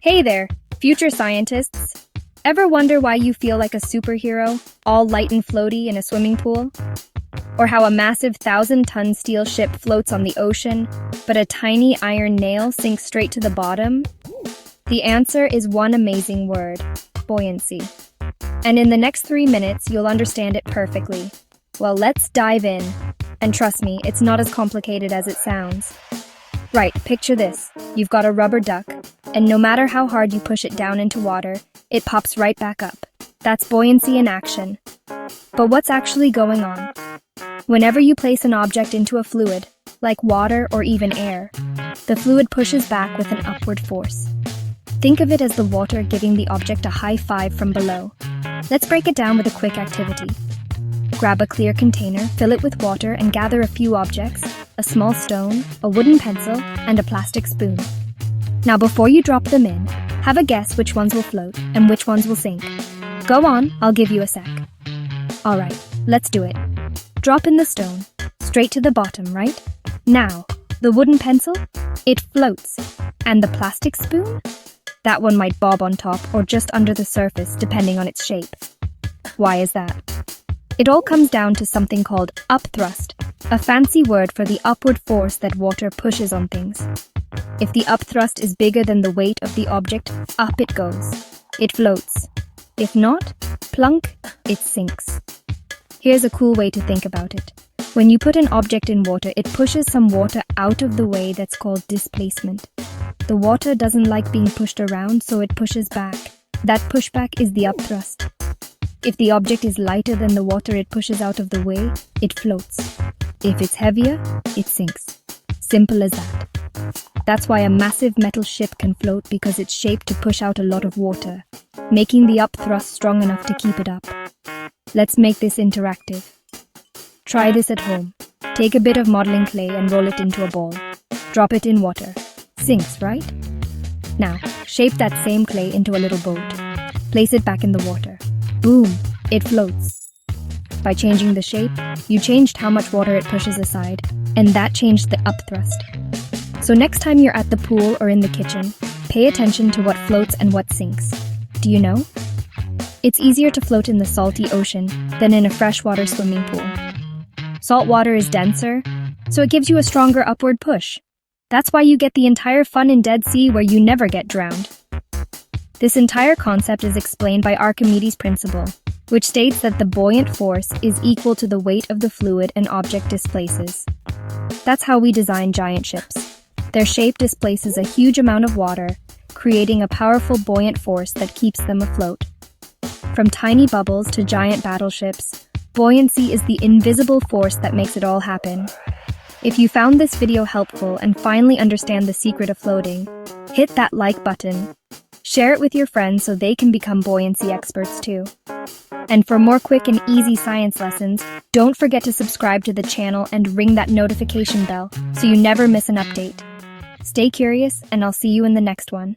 Hey there, future scientists. Ever wonder why you feel like a superhero, all light and floaty in a swimming pool? Or how a massive 1,000-ton steel ship floats on the ocean, but a tiny iron nail sinks straight to the bottom? The answer is one amazing word: buoyancy. And in the next 3 minutes, you'll understand it perfectly. Well, let's dive in. And trust me, it's not as complicated as it sounds. Right, picture this. You've got a rubber duck, and no matter how hard you push it down into water, it pops right back up. That's buoyancy in action. But what's actually going on? Whenever you place an object into a fluid, like water or even air, the fluid pushes back with an upward force. Think of it as the water giving the object a high five from below. Let's break it down with a quick activity. Grab a clear container, fill it with water, and gather a few objects: a small stone, a wooden pencil, and a plastic spoon. Now before you drop them in, have a guess which ones will float and which ones will sink. Go on, I'll give you a sec. Alright, let's do it. Drop in the stone, straight to the bottom, right? Now, the wooden pencil? It floats. And the plastic spoon? That one might bob on top or just under the surface depending on its shape. Why is that? It all comes down to something called upthrust, a fancy word for the upward force that water pushes on things. If the upthrust is bigger than the weight of the object, up it goes. It floats. If not, plunk, it sinks. Here's a cool way to think about it. When you put an object in water, it pushes some water out of the way. That's called displacement. The water doesn't like being pushed around, so it pushes back. That pushback is the upthrust. If the object is lighter than the water it pushes out of the way, it floats. If it's heavier, it sinks. Simple as that. That's why a massive metal ship can float, because it's shaped to push out a lot of water, making the upthrust strong enough to keep it up. Let's make this interactive. Try this at home. Take a bit of modeling clay and roll it into a ball. Drop it in water. Sinks, right? Now, shape that same clay into a little boat. Place it back in the water. Boom! It floats. By changing the shape, you changed how much water it pushes aside, and that changed the upthrust. So next time you're at the pool or in the kitchen, pay attention to what floats and what sinks. Do you know? It's easier to float in the salty ocean than in a freshwater swimming pool. Salt water is denser, so it gives you a stronger upward push. That's why you get the entire fun in Dead Sea where you never get drowned. This entire concept is explained by Archimedes' principle, which states that the buoyant force is equal to the weight of the fluid an object displaces. That's how we design giant ships. Their shape displaces a huge amount of water, creating a powerful buoyant force that keeps them afloat. From tiny bubbles to giant battleships, buoyancy is the invisible force that makes it all happen. If you found this video helpful and finally understand the secret of floating, hit that like button. Share it with your friends so they can become buoyancy experts too. And for more quick and easy science lessons, don't forget to subscribe to the channel and ring that notification bell so you never miss an update. Stay curious, and I'll see you in the next one.